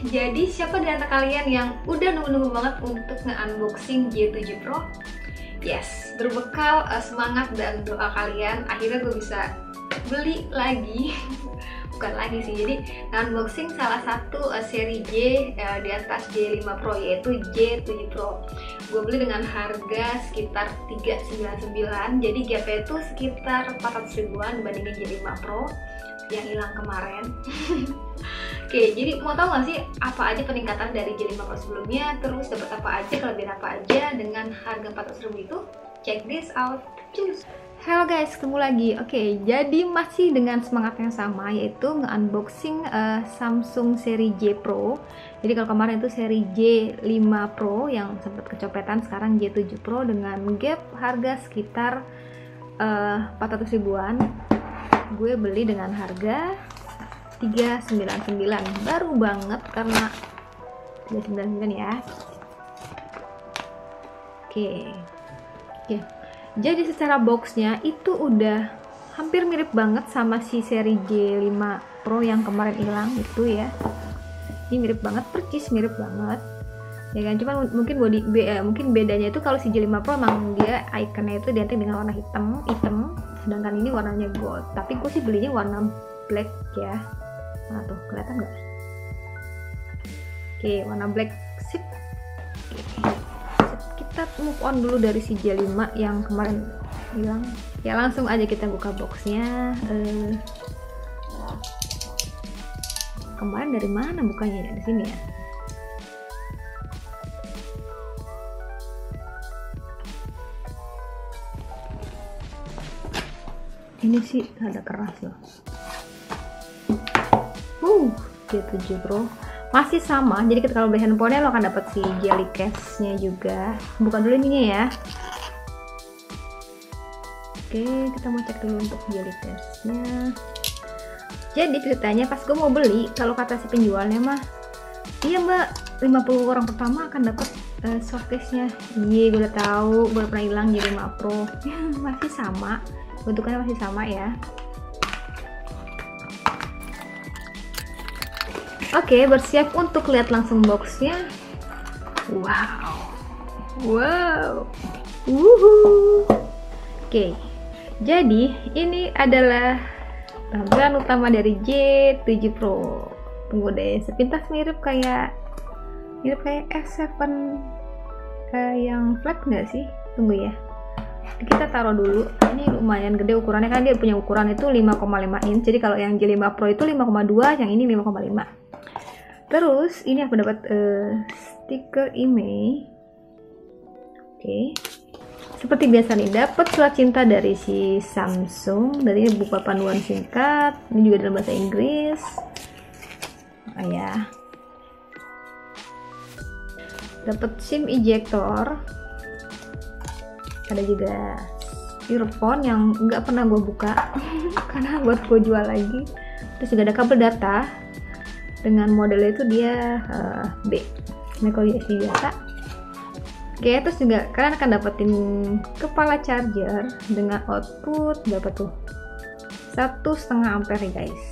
Jadi siapa di antara kalian yang udah nunggu-nunggu banget untuk nge-unboxing J7 Pro? Yes, berbekal semangat dan doa kalian, akhirnya gue bisa beli lagi. Bukan lagi sih, jadi unboxing salah satu seri J di atas J5 Pro, yaitu J7 Pro. Gue beli dengan harga sekitar 399, jadi gapnya itu sekitar 400 ribuan dibandingin J5 Pro yang hilang kemarin. Oke, jadi mau tahu gak sih apa aja peningkatan dari J5 Pro sebelumnya, terus dapat apa aja, kelebihan apa aja dengan harga 400 ribu itu? Check this out. Cus. Halo guys, ketemu lagi. Oke, jadi masih dengan semangat yang sama, yaitu nge-unboxing Samsung seri J Pro. Jadi kalau kemarin itu seri J5 Pro yang sempat kecopetan, sekarang J7 Pro dengan gap harga sekitar 400 ribuan. Gue beli dengan harga 399, baru banget karena 399 ya. Oke. Jadi secara boxnya itu udah hampir mirip banget sama si seri J5 Pro yang kemarin hilang itu ya. Ini mirip banget, percis mirip banget. Ya kan, cuman mungkin mungkin bedanya itu kalau si J5 Pro emang dia ikonnya itu identik dengan warna hitam, sedangkan ini warnanya gold. Tapi gue sih belinya warna black ya. Nah tuh, kelihatan nggak? Oke, warna black, sip. Kita move on dulu dari si J5 yang kemarin hilang. Ya langsung aja kita buka boxnya. Kemarin dari mana bukanya ya? Di sini ya. Ini sih ada keras loh. J7 Pro masih sama, jadi kita kalau beli handphonenya lo akan dapat si jelly case-nya juga. Buka dulu ininya ya. Oke, kita mau cek dulu untuk jelly case-nya. Jadi ceritanya pas gue mau beli, kalau kata si penjualnya mah, iya mbak, 50 orang pertama akan dapat soft case-nya. Iya, gue udah tahu, gue udah pernah hilang J5 Pro. Masih sama, bentukannya masih sama ya. Oke, bersiap untuk lihat langsung boxnya. Wow. Oke, jadi ini adalah tampilan utama dari J7 Pro. Tunggu deh, sepintas mirip kayak S7 yang flat nggak sih? Tunggu ya. Kita taruh dulu. Ini lumayan gede ukurannya, kan dia punya ukuran itu 5,5 inch. Jadi kalau yang J5 Pro itu 5,2, yang ini 5,5. Terus ini aku dapat stiker email. Oke. Seperti biasa nih, dapat surat cinta dari si Samsung. Dari ini buku panduan singkat. Ini juga dalam bahasa Inggris. Oh ya. Dapat SIM ejector. Ada juga earphone yang nggak pernah gue buka karena buat gue jual lagi. Terus juga ada kabel data dengan modelnya itu dia B, micro USB biasa. Oke, terus juga kalian akan dapetin kepala charger dengan output berapa tuh, 1,5 ampere nih guys.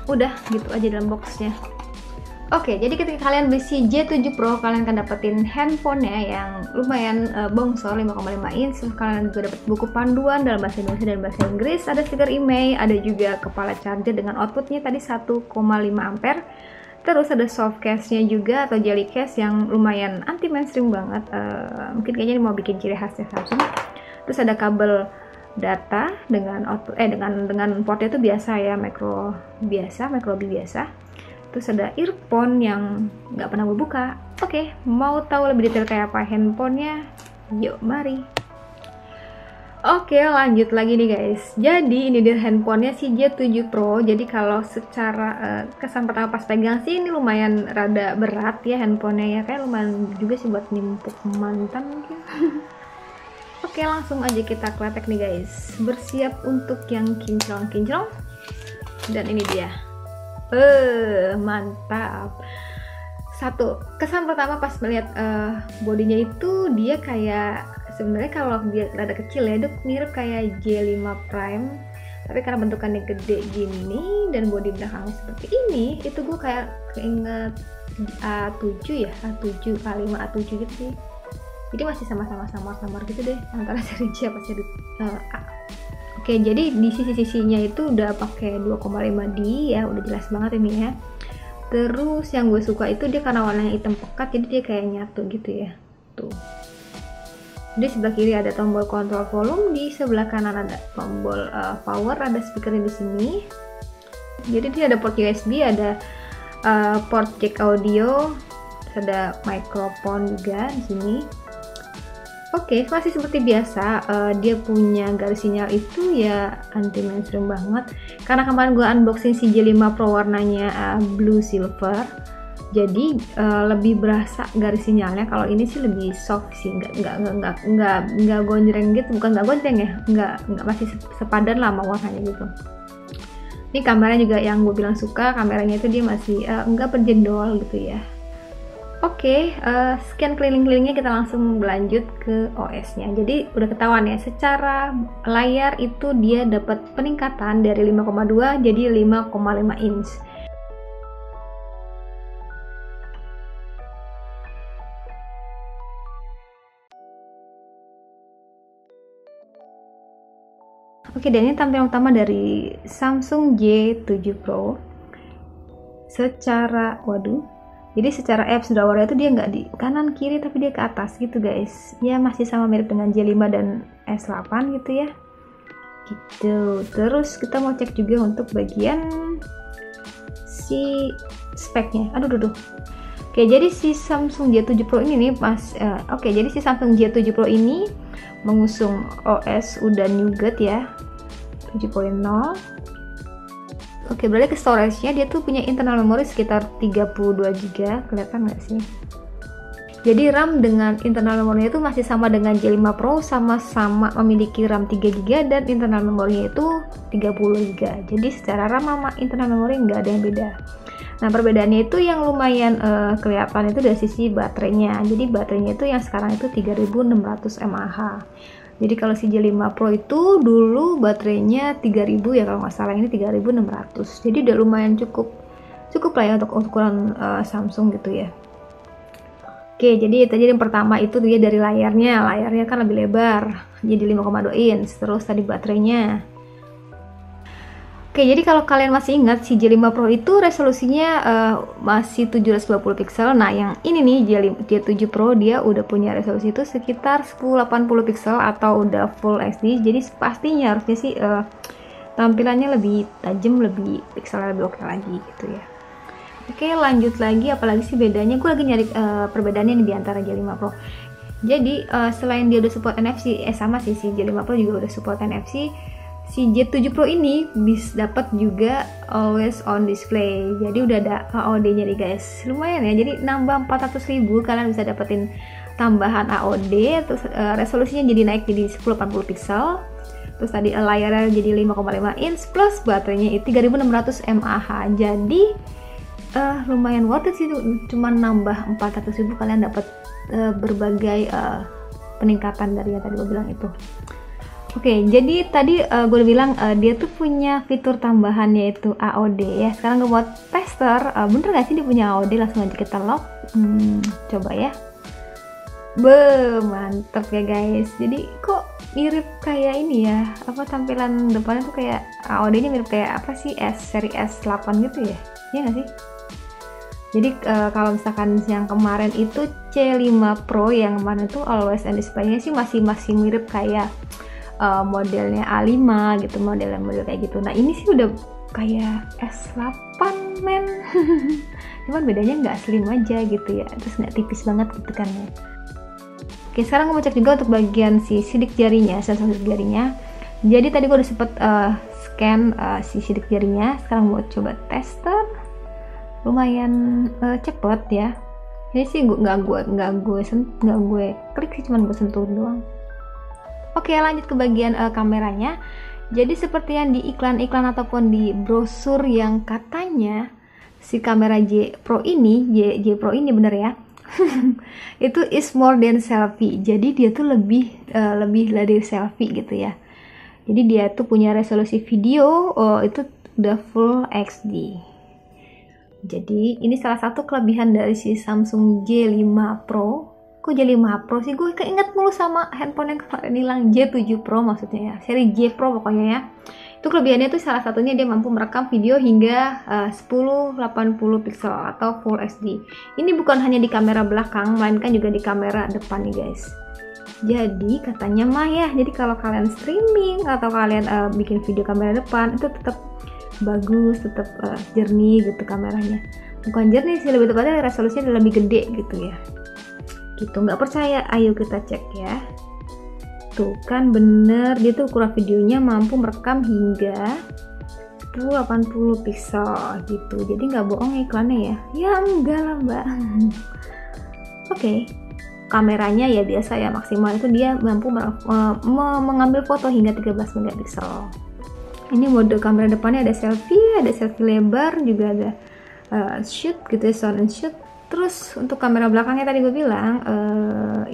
Udah gitu aja dalam boxnya. Oke, jadi ketika kalian beli si J7 Pro, kalian akan dapetin handphonenya yang lumayan bongsor, 5,5 inch. Kalian juga dapat buku panduan dalam bahasa Indonesia dan bahasa Inggris. Ada stiker email, ada juga kepala charger dengan outputnya tadi 1,5 ampere. Terus ada soft case-nya juga atau jelly case yang lumayan anti mainstream banget. Mungkin kayaknya ini mau bikin ciri khasnya Samsung. Terus ada kabel data dengan output dengan portnya itu biasa ya, micro B biasa. Terus ada earphone yang nggak pernah gue buka. Oke, mau tahu lebih detail kayak apa handphonenya? Yuk, mari. Oke, lanjut lagi nih guys. Jadi ini dia handphonenya si J7 Pro. Jadi kalau secara kesan pertama pas pegang sih ini lumayan rada berat ya handphonenya ya. Kayak lumayan juga sih buat nimpuk mantan mungkin. Oke, langsung aja kita kletek nih guys. Bersiap untuk yang kinclong-kinclong. Dan ini dia. Mantap. Satu, kesan pertama pas melihat bodinya itu dia kayak, sebenarnya kalau dia rada kecil ya, itu mirip kayak J5 Prime, Tapi karena bentukannya gede gini dan bodi belakangnya seperti ini, itu gue kayak keinget A7 ya, A7, A5, A7 gitu sih. Jadi masih sama-sama samar-samar gitu deh antara seri J apa seri A. Oke, jadi di sisi-sisinya itu udah pakai 2,5D ya, udah jelas banget ini ya. Terus yang gue suka itu dia karena warnanya hitam pekat, jadi dia kayak nyatu gitu ya. Tuh. Di sebelah kiri ada tombol kontrol volume, di sebelah kanan ada tombol power, ada speakernya di sini. Jadi dia ada port USB, ada port jack audio, ada mikrofon juga di sini. Oke, masih seperti biasa, dia punya garis sinyal itu ya anti mainstream banget. Karena kemarin gue unboxing si J5 Pro warnanya blue silver, jadi lebih berasa garis sinyalnya. Kalau ini sih lebih soft sih, nggak gonjreng gitu, bukan nggak gonjreng ya, nggak masih sepadan lah sama warnanya gitu. Ini kameranya juga yang gue bilang suka, kameranya itu dia masih nggak berjendol gitu ya. Oke, sekian keliling-kelilingnya, kita langsung berlanjut ke OS-nya. Jadi udah ketahuan ya, secara layar itu dia dapat peningkatan dari 5,2 jadi 5,5 inch. Oke, dan ini tampilan utama dari Samsung J7 Pro. Jadi secara apps drawer itu dia nggak di kanan kiri tapi dia ke atas gitu guys. Ya masih sama mirip dengan J5 dan S8 gitu ya. Gitu. Terus kita mau cek juga untuk bagian si speknya. Oke, jadi si Samsung J7 Pro ini nih jadi si Samsung J7 Pro ini mengusung OS udah Nougat ya, 7.0. Oke, berarti ke storage-nya dia tuh punya internal memory sekitar 32 GB, kelihatan nggak sih? Jadi RAM dengan internal memorinya itu masih sama dengan J5 Pro, sama-sama memiliki RAM 3 GB dan internal memorinya itu 30 GB. Jadi secara RAM sama internal memori nggak ada yang beda. Nah, perbedaannya itu yang lumayan kelihatan itu dari sisi baterainya. Jadi baterainya itu yang sekarang itu 3600 mAh. Jadi kalau si J5 Pro itu dulu baterainya 3000 ya kalau nggak salah, ini 3600. Jadi udah lumayan cukup lah ya untuk ukuran Samsung gitu ya. Oke, jadi tadi yang pertama itu dia dari layarnya kan lebih lebar, jadi 5,2 inch. Terus tadi baterainya. Oke, jadi kalau kalian masih ingat si J5 Pro itu resolusinya masih 720 pixel. Nah, yang ini nih J7 Pro dia udah punya resolusi itu sekitar 1080 pixel atau udah full HD. Jadi pastinya harusnya sih tampilannya lebih tajam, lebih pixelnya lebih oke lagi gitu ya. Oke, lanjut lagi, apalagi sih bedanya? Gue lagi nyari perbedaannya di antara J5 Pro. Jadi selain dia udah support NFC, sama sih si J5 Pro juga udah support NFC. Si J7 Pro ini bisa dapat juga always on display. Jadi udah ada AOD-nya nih guys. Lumayan ya. Jadi nambah 400.000 kalian bisa dapetin tambahan AOD. Terus resolusinya jadi naik jadi 1080 pixel. Terus tadi layarnya jadi 5,5 inch plus baterainya itu 3600 mAh. Jadi lumayan worth it sih, cuma nambah 400.000 kalian dapat berbagai peningkatan dari yang tadi gue bilang itu. Oke, jadi tadi gue udah bilang dia tuh punya fitur tambahan yaitu AOD ya. Sekarang gue buat tester, bener gak sih dia punya AOD? Langsung aja kita lock. Coba ya. Mantep ya guys. Jadi kok mirip kayak ini ya, apa tampilan depannya tuh kayak AOD-nya mirip kayak apa sih, seri S8 gitu ya? Iya gak sih? Jadi kalau misalkan yang kemarin itu C5 Pro yang kemarin itu always on display-nya sih masih mirip kayak modelnya A5 gitu, model kayak gitu. Nah ini sih udah kayak S8 men. Cuman bedanya nggak slim aja gitu ya, terus nggak tipis banget gitu kan ya. Oke, sekarang gue mau cek juga untuk bagian si sidik jarinya, sensor sidik jarinya. Jadi tadi gue udah sempet scan si sidik jarinya. Sekarang mau coba tester, lumayan cepet ya. Ini sih nggak gue klik sih, cuman gue sentuh doang. Oke, lanjut ke bagian kameranya. Jadi seperti yang di iklan-iklan ataupun di brosur yang katanya si kamera J Pro ini bener ya. Itu is more than selfie. Jadi dia tuh lebih dari selfie gitu ya. Jadi dia tuh punya resolusi video itu udah full HD. Jadi ini salah satu kelebihan dari si Samsung J5 Pro. Kok J5 Pro sih? Gue keinget mulu sama handphone yang kemarin hilang, J7 Pro maksudnya ya. Seri J Pro pokoknya ya. Itu kelebihannya tuh salah satunya dia mampu merekam video hingga 1080 pixel atau full HD. Ini bukan hanya di kamera belakang, melainkan juga di kamera depan nih guys. Jadi katanya mah ya, jadi kalau kalian streaming atau kalian bikin video kamera depan itu tetap bagus, tetap jernih gitu kameranya. Bukan jernih sih, lebih tepatnya resolusinya lebih gede gitu ya. Gitu, nggak percaya? Ayo kita cek ya. Tuh kan bener, dia tuh ukuran videonya mampu merekam hingga 1080 pixel gitu. Jadi nggak bohong iklannya ya? Ya enggak lah mbak. Oke. Kameranya ya biasa ya, maksimal itu dia mampu mengambil foto hingga 13 megapiksel. Ini mode kamera depannya ada selfie lebar, juga ada shoot gitu ya, sound and shoot. Terus untuk kamera belakangnya tadi gue bilang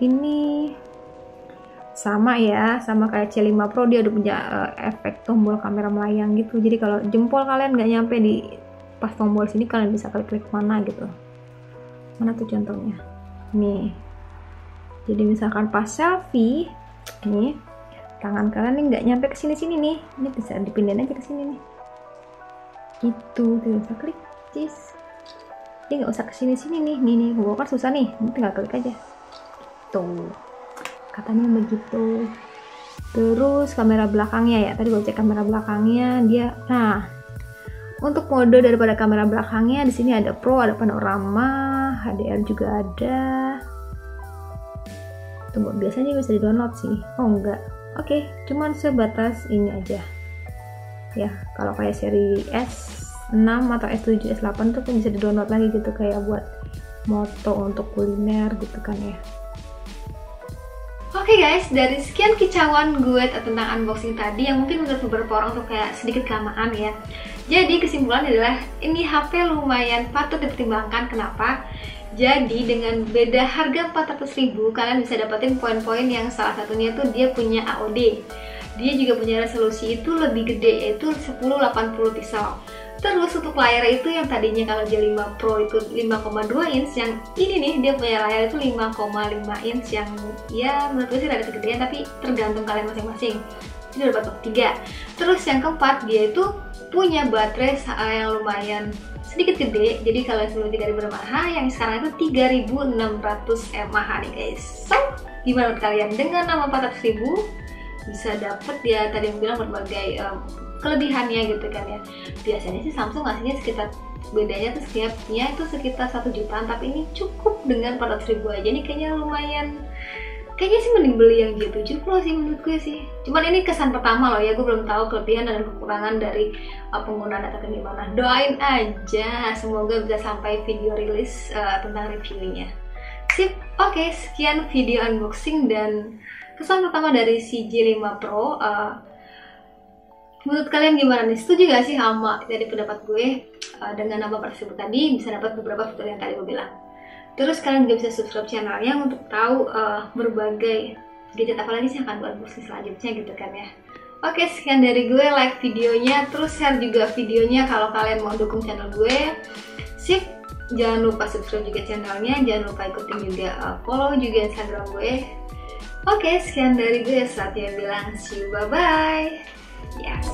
ini sama ya, sama kayak C5 Pro, dia udah punya efek tombol kamera melayang gitu. Jadi kalau jempol kalian nggak nyampe di pas tombol sini, kalian bisa klik mana gitu. Mana tuh contohnya? Nih. Jadi misalkan pas selfie, nih tangan kalian nih nggak nyampe ke sini nih, ini bisa dipindahin aja ke sini nih. Gitu, bisa klik, cheese. Dia nggak usah ke sini nih, nih, gua kan susah nih, tinggal klik aja. Tuh, katanya begitu. Terus kamera belakangnya ya, tadi gua cek kamera belakangnya dia. Nah, untuk mode daripada kamera belakangnya di sini ada Pro, ada panorama, HDR juga ada. Tunggu, biasanya bisa di-download sih. Oh enggak. Oke, cuman sebatas ini aja. Ya, kalau kayak seri S6 atau S7, S8 tuh kan bisa di-download lagi gitu, kayak buat moto untuk kuliner gitu kan ya. Oke guys, dari sekian kicauan gue tentang unboxing tadi yang mungkin menurut beberapa orang tuh kayak sedikit kelamaan ya. Jadi kesimpulan adalah ini HP lumayan patut dipertimbangkan. Kenapa? Jadi dengan beda harga 400.000 kalian bisa dapetin poin-poin yang salah satunya tuh dia punya AOD. Dia juga punya resolusi itu lebih gede, yaitu 1080 pixel. Terus untuk layar itu yang tadinya kalau J5 Pro itu 5,2 inch, yang ini nih dia punya layar itu 5,5 inch yang ya menurut gue sih ada kegedean, tapi tergantung kalian masing-masing. Ini udah dapat 3. Terus yang keempat, dia itu punya baterai yang lumayan sedikit gede, jadi kalau sebelum 3000 mAh, yang sekarang itu 3600 mAh nih guys. So, gimana menurut kalian? Dengan nama 400.000 bisa dapet ya tadi yang bilang berbagai kelebihannya gitu kan ya. Biasanya sih Samsung ngasihnya sekitar, bedanya tuh setiapnya itu sekitar 1 jutaan, tapi ini cukup dengan 400.000 aja. Ini kayaknya lumayan, kayaknya sih mending beli yang J7 Pro sih menurut gue sih. Cuman ini kesan pertama loh ya, gue belum tahu kelebihan dan kekurangan dari penggunaan data gimana. Doain aja semoga bisa sampai video rilis tentang reviewnya. Sip, oke, sekian video unboxing dan kesan pertama dari si J5 Pro. Menurut kalian gimana nih? Setuju gak sih sama dari pendapat gue dengan nama tersebut tadi bisa dapat beberapa fitur yang tadi gue bilang? Terus kalian juga bisa subscribe channelnya untuk tahu berbagai gadget apa lagi sih akan gue unboxing selanjutnya gitu kan ya. Oke, sekian dari gue, like videonya, terus share juga videonya kalau kalian mau dukung channel gue. Sip, jangan lupa subscribe juga channelnya, jangan lupa ikutin juga follow juga Instagram gue. Oke, sekian dari gue, Satya bilang see you, bye-bye. Yes.